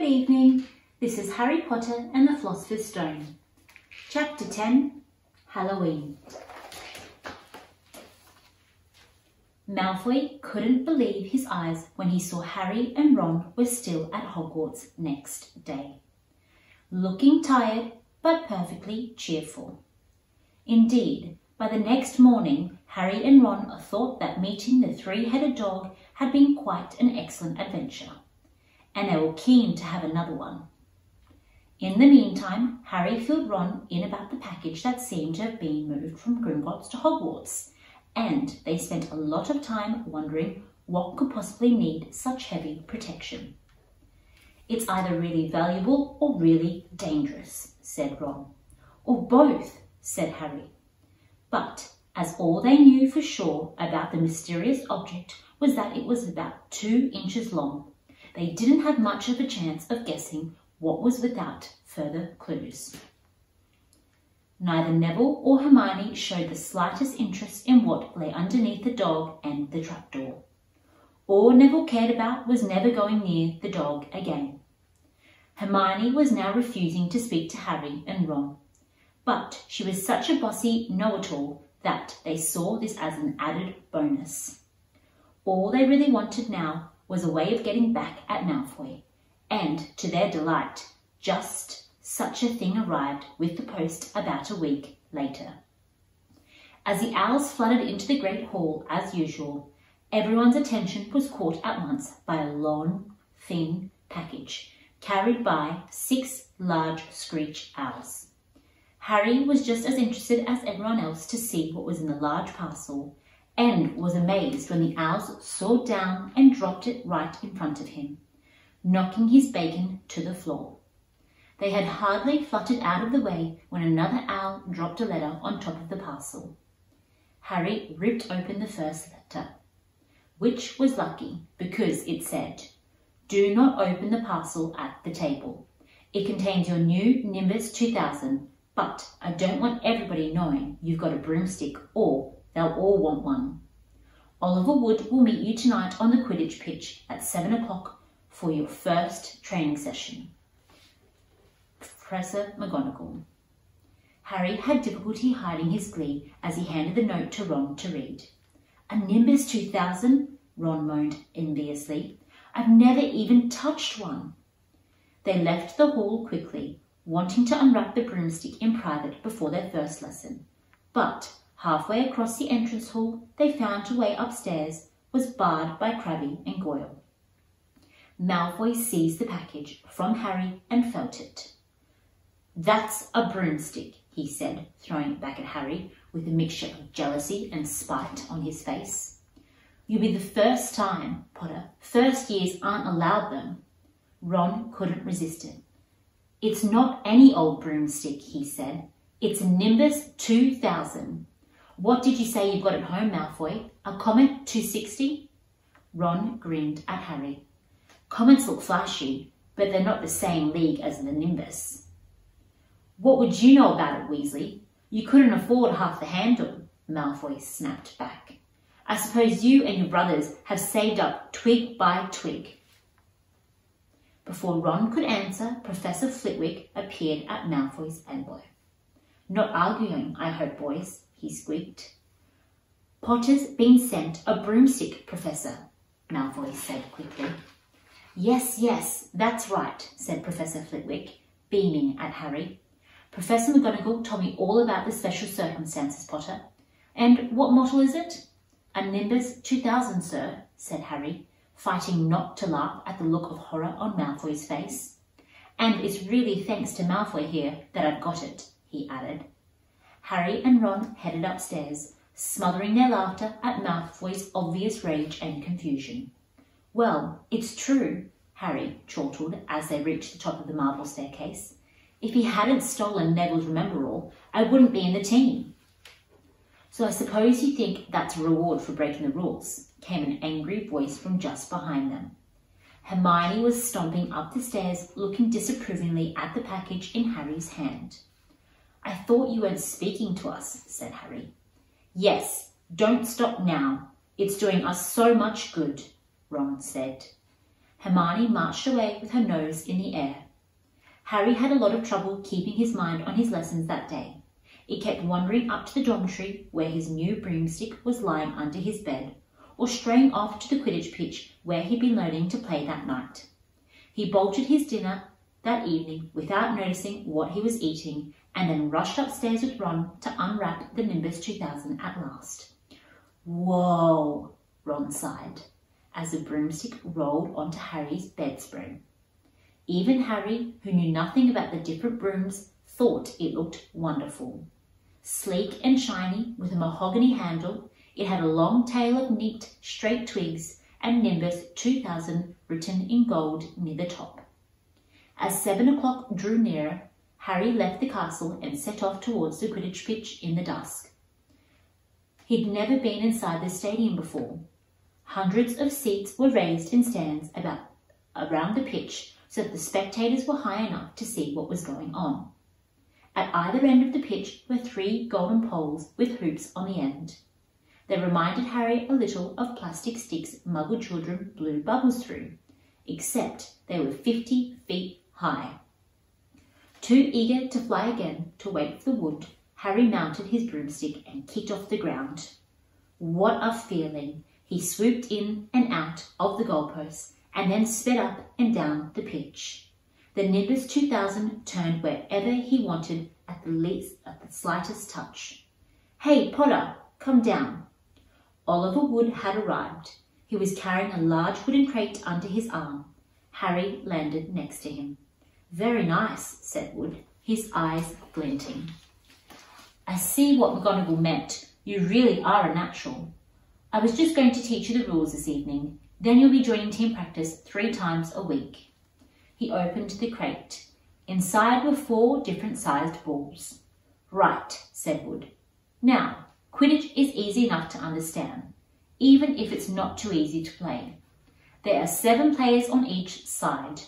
evening. This is Harry Potter and the Philosopher's Stone. Chapter 10, Halloween. Malfoy couldn't believe his eyes when he saw Harry and Ron were still at Hogwarts next day, looking tired but perfectly cheerful. Indeed, by the next morning, Harry and Ron thought that meeting the three-headed dog had been quite an excellent adventure, and they were keen to have another one. In the meantime, Harry filled Ron in about the package that seemed to have been moved from Gringotts to Hogwarts, and they spent a lot of time wondering what could possibly need such heavy protection. "It's either really valuable or really dangerous," said Ron. "Or both," said Harry. But as all they knew for sure about the mysterious object was that it was about 2 inches long, they didn't have much of a chance of guessing what was without further clues. Neither Neville or Hermione showed the slightest interest in what lay underneath the dog and the trapdoor. All Neville cared about was never going near the dog again. Hermione was now refusing to speak to Harry and Ron, but she was such a bossy know-it-all that they saw this as an added bonus. All they really wanted now was a way of getting back at Malfoy, and to their delight, just such a thing arrived with the post about a week later. As the owls flooded into the great hall as usual, everyone's attention was caught at once by a long, thin package carried by 6 large screech owls. Harry was just as interested as everyone else to see what was in the large parcel, and was amazed when the owls soared down and dropped it right in front of him, knocking his bacon to the floor. They had hardly fluttered out of the way when another owl dropped a letter on top of the parcel. Harry ripped open the first letter, which was lucky because it said, "Do not open the parcel at the table. It contains your new Nimbus 2000, but I don't want everybody knowing you've got a broomstick or they'll all want one. Oliver Wood will meet you tonight on the Quidditch pitch at 7 o'clock for your first training session. Professor Mcgonagall." Harry had difficulty hiding his glee as he handed the note to Ron to read. "A Nimbus 2000? Ron moaned enviously. "I've never even touched one." They left the hall quickly, wanting to unwrap the broomstick in private before their first lesson. But halfway across the entrance hall, they found the way upstairs was barred by Crabbe and Goyle. Malfoy seized the package from Harry and felt it. "That's a broomstick," he said, throwing it back at Harry with a mixture of jealousy and spite on his face. "You'll be the first time, Potter. First years aren't allowed them." Ron couldn't resist it. "It's not any old broomstick," he said. "It's a Nimbus 2000. What did you say you've got at home, Malfoy? A Comet 260? Ron grinned at Harry. "Comets look flashy, but they're not the same league as the Nimbus." "What would you know about it, Weasley? You couldn't afford half the handle," Malfoy snapped back. "I suppose you and your brothers have saved up twig by twig." Before Ron could answer, Professor Flitwick appeared at Malfoy's elbow. "Not arguing, I hope, boys," he squeaked. "Potter's been sent a broomstick, Professor," Malfoy said quickly. Yes, that's right," said Professor Flitwick, beaming at Harry. "Professor McGonagall told me all about the special circumstances, Potter. And what model is it?" "A Nimbus 2000, sir," said Harry, fighting not to laugh at the look of horror on Malfoy's face. "And it's really thanks to Malfoy here that I've got it," he added. Harry and Ron headed upstairs, smothering their laughter at Malfoy's obvious rage and confusion. "Well, it's true," Harry chortled as they reached the top of the marble staircase. "If he hadn't stolen Neville's Remember-All, I wouldn't be in the team." "So I suppose you think that's a reward for breaking the rules," came an angry voice from just behind them. Hermione was stomping up the stairs, looking disapprovingly at the package in Harry's hand. "I thought you weren't speaking to us," said Harry. "Yes, don't stop now. It's doing us so much good," Ron said. Hermione marched away with her nose in the air. Harry had a lot of trouble keeping his mind on his lessons that day. It kept wandering up to the dormitory where his new broomstick was lying under his bed, or straying off to the Quidditch pitch where he'd been learning to play that night. He bolted his dinner that evening without noticing what he was eating, and then rushed upstairs with Ron to unwrap the Nimbus 2000 at last. Whoa, Ron sighed, as the broomstick rolled onto Harry's bedspread. Even Harry, who knew nothing about the different brooms, thought it looked wonderful. Sleek and shiny, with a mahogany handle, it had a long tail of neat, straight twigs and Nimbus 2000 written in gold near the top. As 7 o'clock drew nearer, Harry left the castle and set off towards the Quidditch pitch in the dusk. He'd never been inside the stadium before. Hundreds of seats were raised in stands around the pitch so that the spectators were high enough to see what was going on. At either end of the pitch were 3 golden poles with hoops on the end. They reminded Harry a little of plastic sticks Muggle children blew bubbles through, except they were 50 feet high. Too eager to fly again to wait for the wood, Harry mounted his broomstick and kicked off the ground. What a feeling! He swooped in and out of the goalposts and then sped up and down the pitch. The Nimbus 2000 turned wherever he wanted at the slightest touch. Hey, Potter, come down. Oliver Wood had arrived. He was carrying a large wooden crate under his arm. Harry landed next to him. Very nice, said Wood, his eyes glinting. I see what Mcgonagall meant. You really are a natural. I was just going to teach you the rules this evening. Then you'll be joining team practice 3 times a week. He opened the crate. Inside were 4 different sized balls. Right, said Wood. Now, Quidditch is easy enough to understand, even if it's not too easy to play. There are 7 players on each side.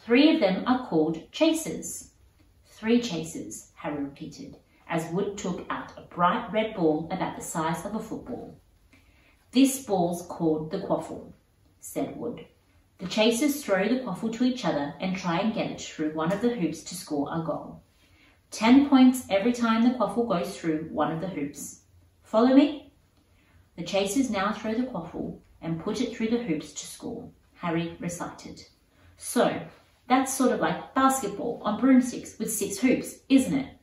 3 of them are called chasers. 3 chasers, Harry repeated, as Wood took out a bright red ball about the size of a football. This ball's called the quaffle, said Wood. The chasers throw the quaffle to each other and try and get it through one of the hoops to score a goal. 10 points every time the quaffle goes through one of the hoops. Follow me? The chasers now throw the quaffle and put it through the hoops to score, Harry recited. So, that's sort of like basketball on broomsticks with 6 hoops, isn't it?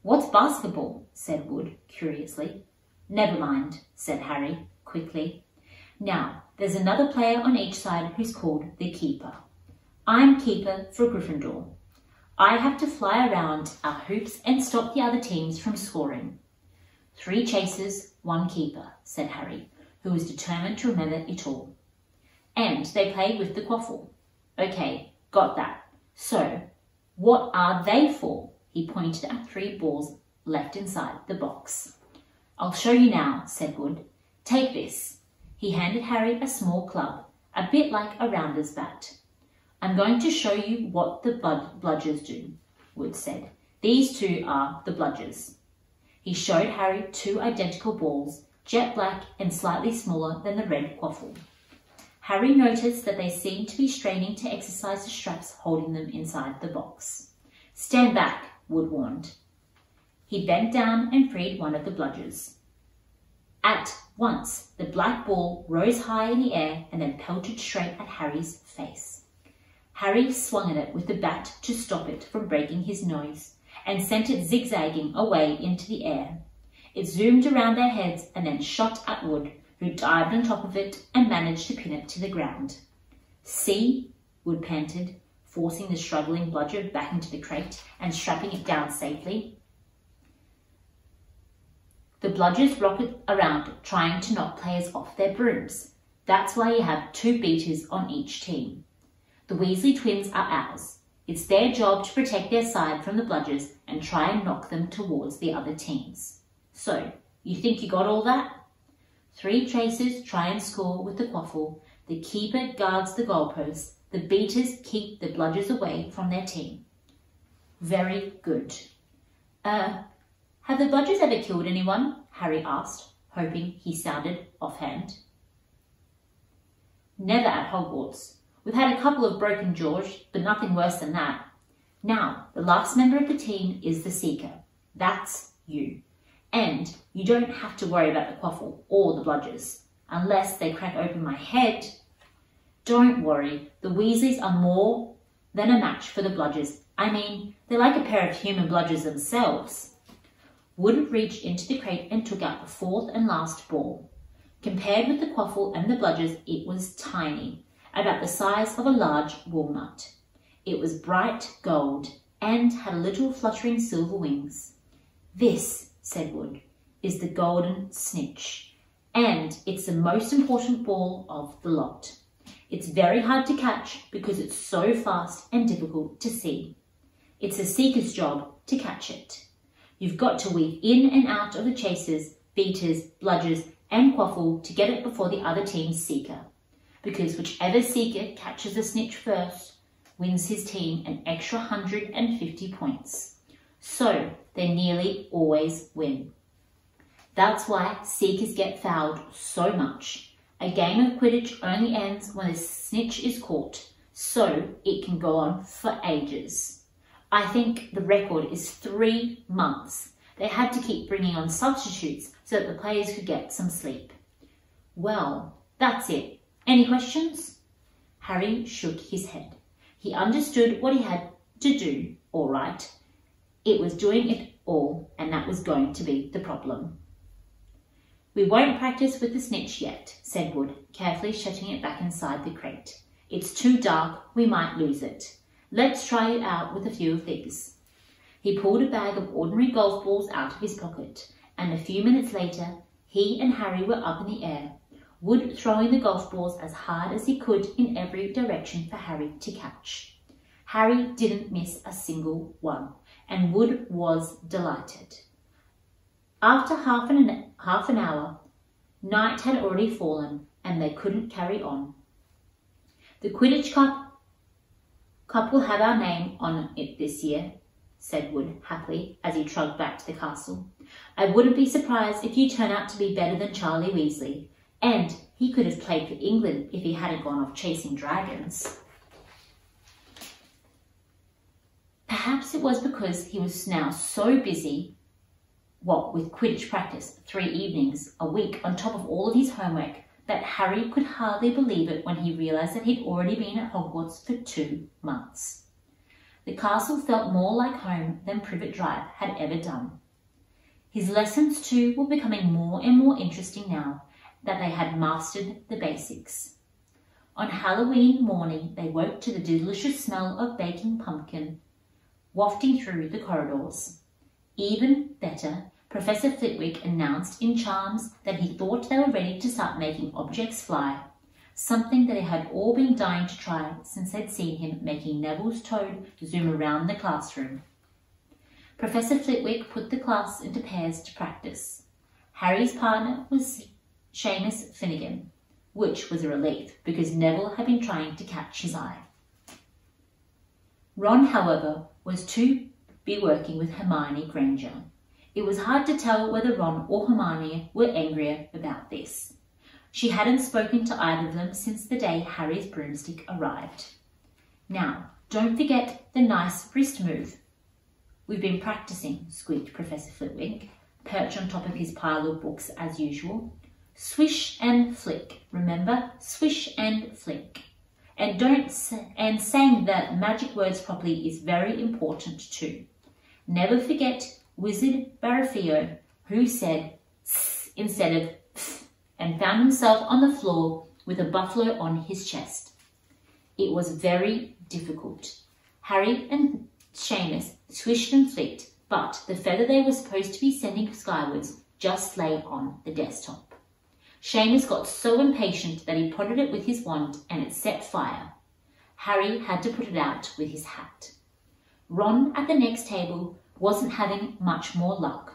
What's basketball? Said Wood, curiously. Never mind, said Harry, quickly. Now, there's another player on each side who's called the keeper. I'm keeper for Gryffindor. I have to fly around our hoops and stop the other teams from scoring. 3 chasers, 1 keeper, said Harry, who was determined to remember it all. And they played with the quaffle. Okay, got that. So, what are they for? He pointed at 3 balls left inside the box. I'll show you now, said Wood. Take this. He handed Harry a small club, a bit like a rounder's bat. I'm going to show you what the bludgers do, Wood said. These 2 are the bludgers. He showed Harry 2 identical balls, jet black and slightly smaller than the red quaffle. Harry noticed that they seemed to be straining to exercise the straps holding them inside the box. Stand back, Wood warned. He bent down and freed one of the bludgers. At once, the black ball rose high in the air and then pelted straight at Harry's face. Harry swung at it with the bat to stop it from breaking his nose and sent it zigzagging away into the air. It zoomed around their heads and then shot at Wood, who dived on top of it and managed to pin it to the ground. See, Wood panted, forcing the struggling bludger back into the crate and strapping it down safely. The bludgers rocket around trying to knock players off their brooms. That's why you have 2 beaters on each team. The Weasley twins are ours. It's their job to protect their side from the bludgers and try and knock them towards the other teams. So, you think you got all that? 3 chasers try and score with the quaffle. The keeper guards the goalposts. The beaters keep the bludgers away from their team. Very good. Have the bludgers ever killed anyone? Harry asked, hoping he sounded offhand. Never at Hogwarts. We've had a couple of broken jaws, but nothing worse than that. Now, the last member of the team is the seeker. That's you. And you don't have to worry about the quaffle or the bludgers, unless they crack open my head. Don't worry, the Weasleys are more than a match for the bludgers. I mean, they're like a pair of human bludgers themselves. Wood reached into the crate and took out the fourth and last ball. Compared with the quaffle and the bludgers, it was tiny, about the size of a large walnut. It was bright gold and had little fluttering silver wings. This, said Wood, is the golden Snitch, and it's the most important ball of the lot. It's very hard to catch because it's so fast and difficult to see. It's a seeker's job to catch it. You've got to weave in and out of the chasers, beaters, bludgers, and quaffle to get it before the other team's seeker, because whichever seeker catches the Snitch first wins his team an extra 150 points. So they nearly always win. That's why seekers get fouled so much. A game of Quidditch only ends when the Snitch is caught, so it can go on for ages. I think the record is 3 months. They had to keep bringing on substitutes so that the players could get some sleep. Well, that's it. Any questions? Harry shook his head. He understood what he had to do, all right. It was doing it all, and that was going to be the problem. We won't practice with the Snitch yet, said Wood, carefully shutting it back inside the crate. It's too dark, we might lose it. Let's try it out with a few of these. He pulled a bag of ordinary golf balls out of his pocket, and a few minutes later, he and Harry were up in the air, Wood throwing the golf balls as hard as he could in every direction for Harry to catch. Harry didn't miss a single one, and Wood was delighted. After half an hour, night had already fallen, and they couldn't carry on. The Quidditch Cup will have our name on it this year, said Wood happily as he trudged back to the castle. I wouldn't be surprised if you turn out to be better than Charlie Weasley, and he could have played for England if he hadn't gone off chasing dragons. Perhaps it was because he was now so busy, with Quidditch practice 3 evenings a week on top of all of his homework, that Harry could hardly believe it when he realised that he'd already been at Hogwarts for 2 months. The castle felt more like home than Privet Drive had ever done. His lessons too were becoming more and more interesting now that they had mastered the basics. On Halloween morning they woke to the delicious smell of baking pumpkin wafting through the corridors. Even better, Professor Flitwick announced in charms that he thought they were ready to start making objects fly, something that they had all been dying to try since they'd seen him making Neville's toad zoom around the classroom. Professor Flitwick put the class into pairs to practice. Harry's partner was Seamus Finnegan, which was a relief because Neville had been trying to catch his eye. Ron, however, was too busy working with Hermione Granger. It was hard to tell whether Ron or Hermione were angrier about this. She hadn't spoken to either of them since the day Harry's broomstick arrived. Now, don't forget the nice wrist move. We've been practicing, squeaked Professor Flitwick, perched on top of his pile of books as usual. Swish and flick, remember? Swish and flick. And saying the magic words properly is very important too. Never forget Wizard Barafio, who said "ss" instead of "pff," and found himself on the floor with a buffalo on his chest. It was very difficult. Harry and Seamus swished and flicked, but the feather they were supposed to be sending skywards just lay on the desktop. Seamus got so impatient that he prodded it with his wand and it set fire. Harry had to put it out with his hat. Ron at the next table wasn't having much more luck.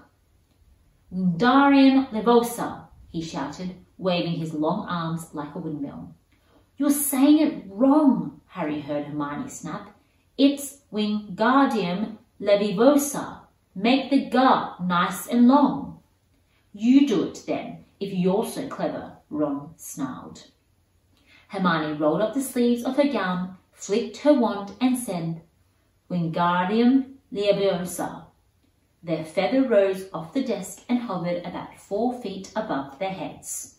Wingardium Leviosa, he shouted, waving his long arms like a windmill. You're saying it wrong, Harry heard Hermione snap. It's Wingardium Leviosa. Make the ga nice and long. You do it then, if you're so clever, Ron snarled. Hermione rolled up the sleeves of her gown, flicked her wand and said, Wingardium Leviosa. Their feather rose off the desk and hovered about 4 feet above their heads.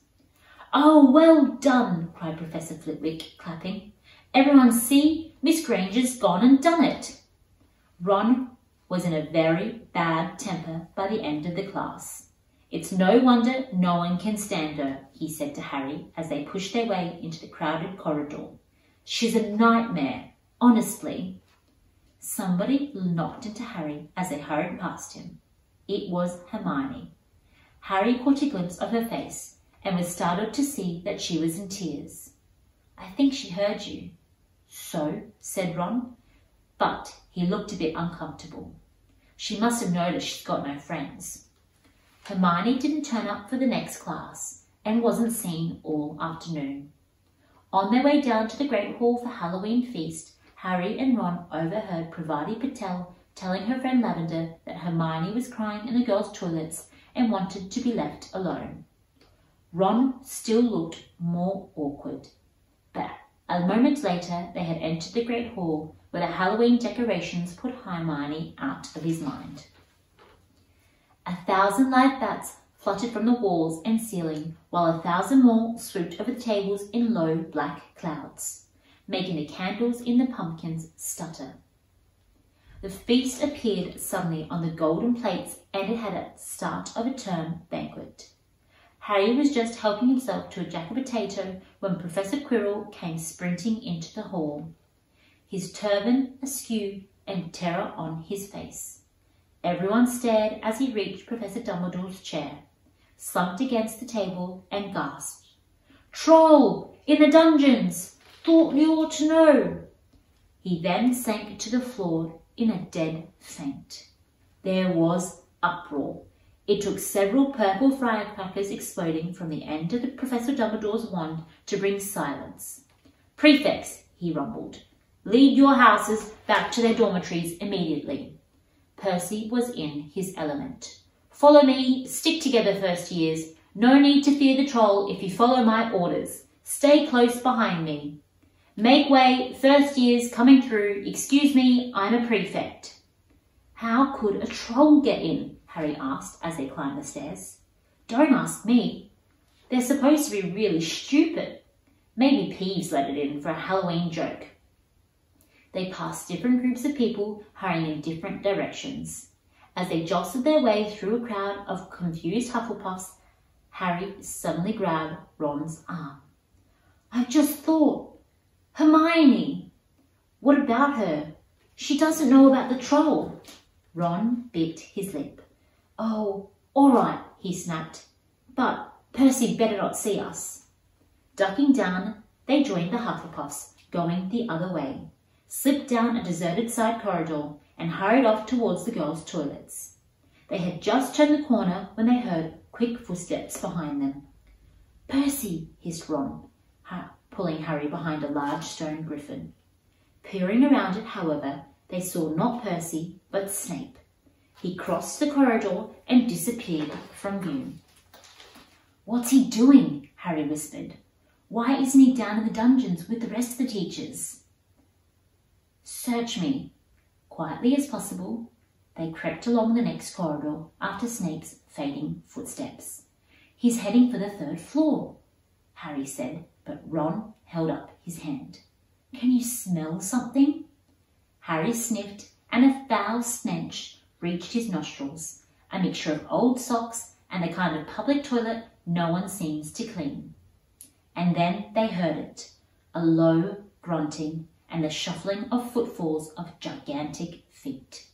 Oh, well done, cried Professor Flitwick, clapping. Everyone see, Miss Granger's gone and done it. Ron was in a very bad temper by the end of the class. It's no wonder no one can stand her, he said to Harry as they pushed their way into the crowded corridor. She's a nightmare, honestly. Somebody knocked into Harry as they hurried past him. It was Hermione. Harry caught a glimpse of her face and was startled to see that she was in tears. I think she heard you. So, said Ron, but he looked a bit uncomfortable. She must have noticed she's got no friends. Hermione didn't turn up for the next class and wasn't seen all afternoon. On their way down to the Great Hall for Halloween feast, Harry and Ron overheard Pravati Patel telling her friend Lavender that Hermione was crying in the girls' toilets and wanted to be left alone. Ron still looked more awkward, but a moment later they had entered the Great Hall where the Halloween decorations put Hermione out of his mind. 1,000 live bats fluttered from the walls and ceiling, while 1,000 more swooped over the tables in low black clouds, making the candles in the pumpkins stutter. The feast appeared suddenly on the golden plates, and it had a start of a term banquet. Harry was just helping himself to a jack-o'-potato when Professor Quirrell came sprinting into the hall, his turban askew and terror on his face. Everyone stared as he reached Professor Dumbledore's chair, slumped against the table, and gasped, Troll! In the dungeons! Thought you ought to know! He then sank to the floor in a dead faint. There was uproar. It took several purple firecrackers exploding from the end of the Professor Dumbledore's wand to bring silence. Prefects, he rumbled, lead your houses back to their dormitories immediately. Percy was in his element. Follow me, stick together, first years. No need to fear the troll if you follow my orders. Stay close behind me. Make way, first years coming through. Excuse me, I'm a prefect. How could a troll get in? Harry asked as they climbed the stairs. Don't ask me. They're supposed to be really stupid. Maybe Peeves let it in for a Halloween joke. They passed different groups of people hurrying in different directions. As they jostled their way through a crowd of confused Hufflepuffs, Harry suddenly grabbed Ron's arm. I've just thought. Hermione! What about her? She doesn't know about the troll. Ron bit his lip. Oh, all right, he snapped. But Percy better not see us. Ducking down, they joined the Hufflepuffs, going the other way, slipped down a deserted side corridor, and hurried off towards the girls' toilets. They had just turned the corner when they heard quick footsteps behind them. Percy, hissed Ron, pulling Harry behind a large stone griffin. Peering around it, however, they saw not Percy, but Snape. He crossed the corridor and disappeared from view. What's he doing? Harry whispered. Why isn't he down in the dungeons with the rest of the teachers? Search me. Quietly as possible, they crept along the next corridor after Snape's fading footsteps. He's heading for the 3rd floor, Harry said, but Ron held up his hand. Can you smell something? Harry sniffed, and a foul stench reached his nostrils, a mixture of old socks and the kind of public toilet no one seems to clean. And then they heard it, a low grunting and the shuffling of footfalls of gigantic feet.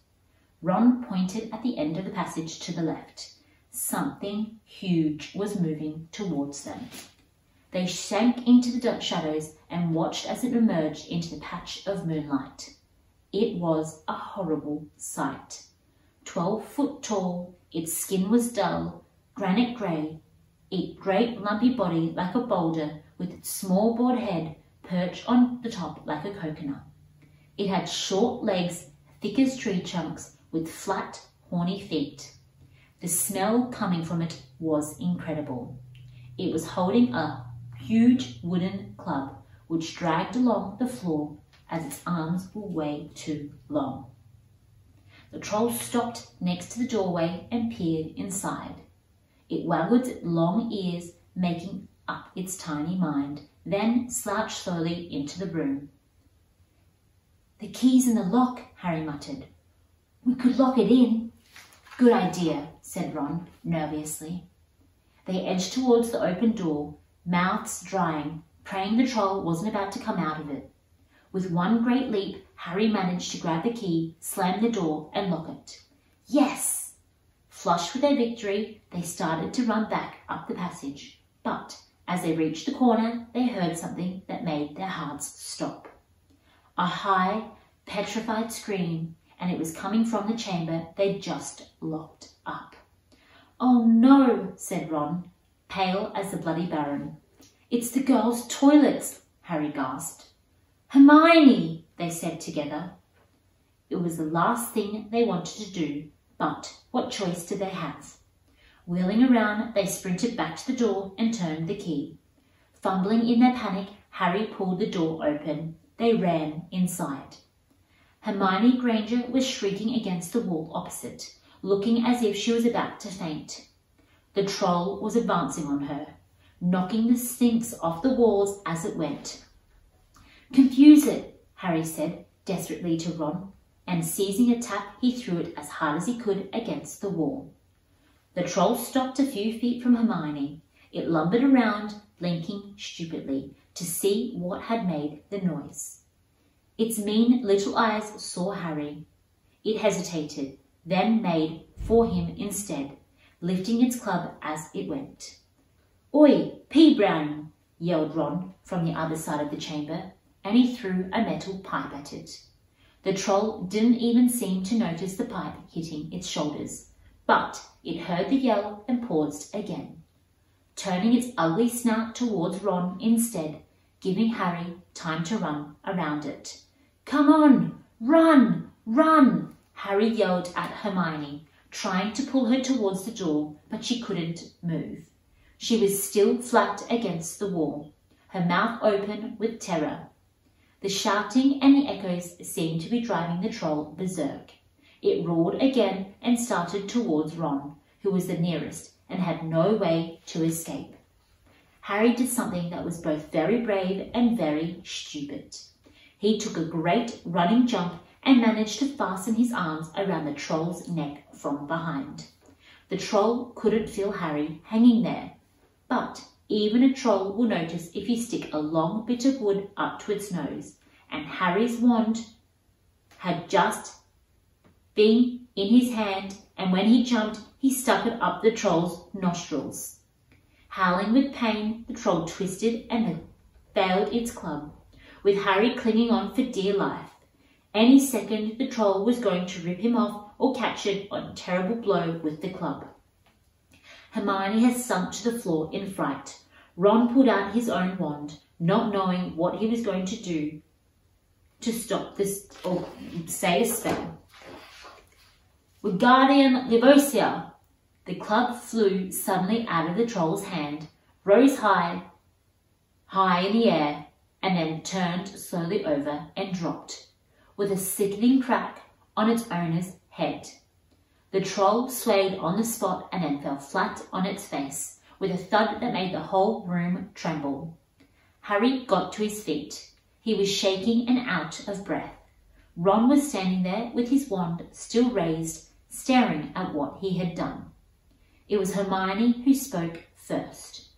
Ron pointed at the end of the passage to the left. Something huge was moving towards them. They sank into the shadows and watched as it emerged into the patch of moonlight. It was a horrible sight. 12 foot tall, its skin was dull, granite grey, its great lumpy body like a boulder with its small broad head perched on the top like a coconut. It had short legs, thick as tree trunks, with flat, horny feet. The smell coming from it was incredible. It was holding a huge wooden club which dragged along the floor as its arms were way too long. The troll stopped next to the doorway and peered inside. It waggled its long ears, making up its tiny mind, then slouched slowly into the room. "The key's in the lock," Harry muttered. "We could lock it in." "Good idea," said Ron nervously. They edged towards the open door, mouths drying, praying the troll wasn't about to come out of it. With one great leap, Harry managed to grab the key, slam the door, and lock it. Yes! Flushed with their victory, they started to run back up the passage. But as they reached the corner, they heard something that made their hearts stop. A high, petrified scream, and it was coming from the chamber they'd just locked up. "Oh no," said Ron, pale as the Bloody Baron. "It's the girls' toilets," Harry gasped. "Hermione," they said together. It was the last thing they wanted to do, but what choice did they have? Wheeling around, they sprinted back to the door and turned the key. Fumbling in their panic, Harry pulled the door open. They ran inside. Hermione Granger was shrieking against the wall opposite, looking as if she was about to faint. The troll was advancing on her, knocking the Sphinx off the walls as it went. "Confuse it," Harry said desperately to Ron, and seizing a tap, he threw it as hard as he could against the wall. The troll stopped a few feet from Hermione. It lumbered around, blinking stupidly, to see what had made the noise. Its mean little eyes saw Harry. It hesitated, then made for him instead, lifting its club as it went. "Oi, pea brownie!" yelled Ron from the other side of the chamber, and he threw a metal pipe at it. The troll didn't even seem to notice the pipe hitting its shoulders, but it heard the yell and paused again, turning its ugly snout towards Ron instead, giving Harry time to run around it. "Come on, run, run!" Harry yelled at Hermione, trying to pull her towards the door, but she couldn't move. She was still flat against the wall, her mouth open with terror. The shouting and the echoes seemed to be driving the troll berserk. It roared again and started towards Ron, who was the nearest and had no way to escape. Harry did something that was both very brave and very stupid. He took a great running jump and managed to fasten his arms around the troll's neck from behind. The troll couldn't feel Harry hanging there, but even a troll will notice if you stick a long bit of wood up to its nose, and Harry's wand had just been in his hand, and when he jumped, he stuck it up the troll's nostrils. Howling with pain, the troll twisted and failed its club, with Harry clinging on for dear life. Any second, the troll was going to rip him off or catch it on a terrible blow with the club. Hermione had sunk to the floor in fright. Ron pulled out his own wand, not knowing what he was going to do to stop this or say a spell. "Wingardium Leviosa!" The club flew suddenly out of the troll's hand, rose high in the air, and then turned slowly over and dropped, with a sickening crack on its owner's head. The troll swayed on the spot and then fell flat on its face, with a thud that made the whole room tremble. Harry got to his feet. He was shaking and out of breath. Ron was standing there with his wand still raised, staring at what he had done. It was Hermione who spoke first.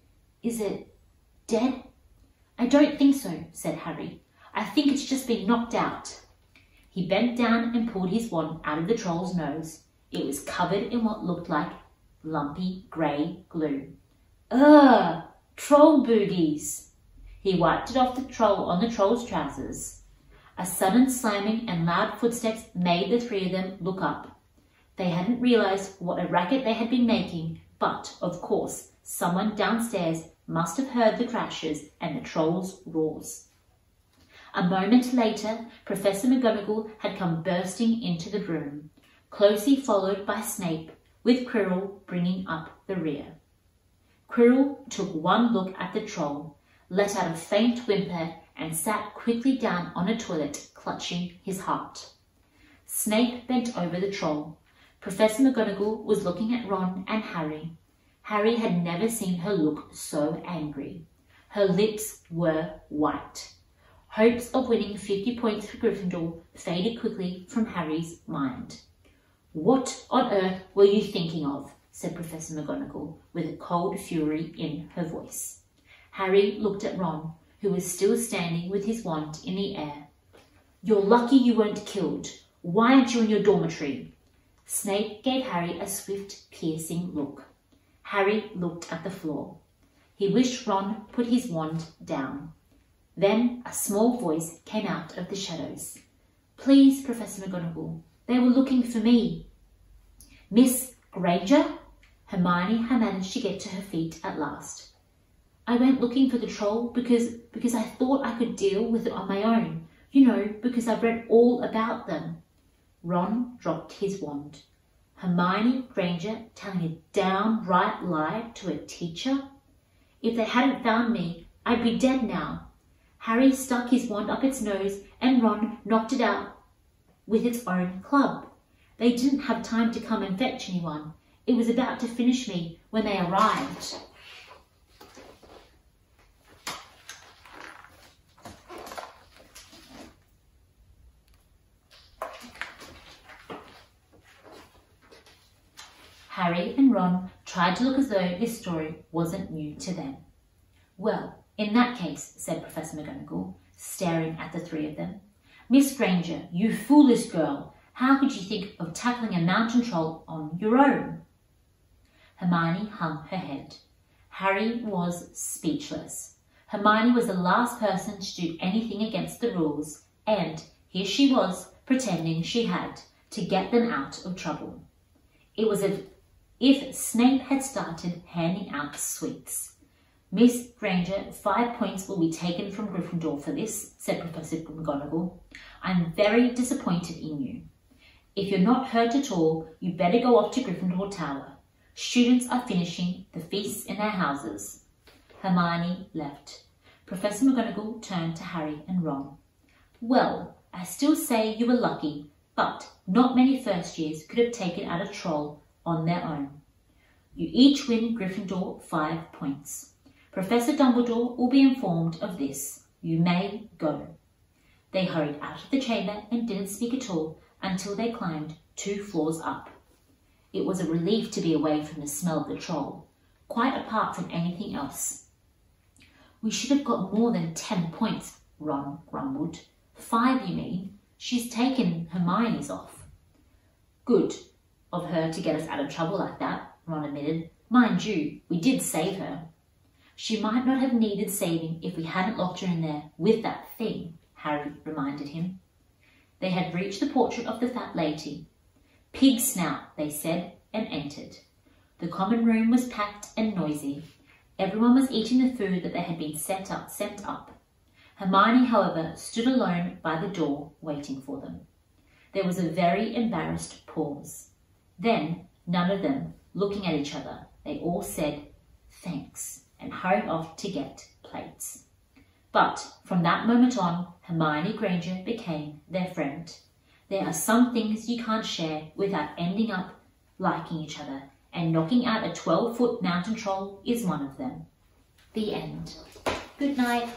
"Is it dead?" "I don't think so," said Harry. "I think it's just been knocked out." He bent down and pulled his wand out of the troll's nose. It was covered in what looked like lumpy grey glue. "Ugh! Troll boogies!" He wiped it off on the troll's trousers. A sudden slamming and loud footsteps made the three of them look up. They hadn't realised what a racket they had been making, but, of course, someone downstairs must have heard the crashes and the troll's roars. A moment later, Professor McGonagall had come bursting into the room, closely followed by Snape, with Quirrell bringing up the rear. Quirrell took one look at the troll, let out a faint whimper, and sat quickly down on a toilet, clutching his heart. Snape bent over the troll. Professor McGonagall was looking at Ron and Harry. Harry had never seen her look so angry. Her lips were white. Hopes of winning 50 points for Gryffindor faded quickly from Harry's mind. "What on earth were you thinking of?" said Professor McGonagall, with a cold fury in her voice. Harry looked at Ron, who was still standing with his wand in the air. "You're lucky you weren't killed. Why aren't you in your dormitory?" Snape gave Harry a swift, piercing look. Harry looked at the floor. He wished Ron put his wand down. Then a small voice came out of the shadows. "Please, Professor McGonagall, they were looking for me." "Miss Granger?" Hermione had managed to get to her feet at last. "I went looking for the troll because I thought I could deal with it on my own. You know, because I've read all about them." Ron dropped his wand. Hermione Granger telling a downright lie to a teacher? "If they hadn't found me, I'd be dead now." Harry stuck his wand up its nose and Ron knocked it out with its own club. "They didn't have time to come and fetch anyone. It was about to finish me when they arrived." Harry and Ron tried to look as though this story wasn't new to them. "Well, in that case," said Professor McGonagall, staring at the three of them. "Miss Granger, you foolish girl, how could you think of tackling a mountain troll on your own?" Hermione hung her head. Harry was speechless. Hermione was the last person to do anything against the rules, and here she was pretending she had, to get them out of trouble. It was as if Snape had started handing out sweets. "Miss Granger, 5 points will be taken from Gryffindor for this," said Professor McGonagall. "I'm very disappointed in you. If you're not hurt at all, you better go off to Gryffindor Tower. Students are finishing the feasts in their houses." Hermione left. Professor McGonagall turned to Harry and Ron. "Well, I still say you were lucky, but not many first years could have taken out a troll on their own. You each win Gryffindor 5 points. Professor Dumbledore will be informed of this. You may go." They hurried out of the chamber and didn't speak at all until they climbed 2 floors up. It was a relief to be away from the smell of the troll, quite apart from anything else. "We should have got more than 10 points, Ron grumbled. 5, you mean? She's taken Hermione's off." "Good of her to get us out of trouble like that," Ron admitted. "Mind you, we did save her." "She might not have needed saving if we hadn't locked her in there with that thing," Harry reminded him. They had reached the portrait of the fat lady. "Pig snout," they said, and entered. The common room was packed and noisy. Everyone was eating the food that they had been sent up. Hermione, however, stood alone by the door, waiting for them. There was a very embarrassed pause. Then, none of them, looking at each other, they all said, "Thanks," and hurried off to get plates. But from that moment on, Hermione Granger became their friend. There are some things you can't share without ending up liking each other, and knocking out a 12-foot mountain troll is one of them. The end. Good night.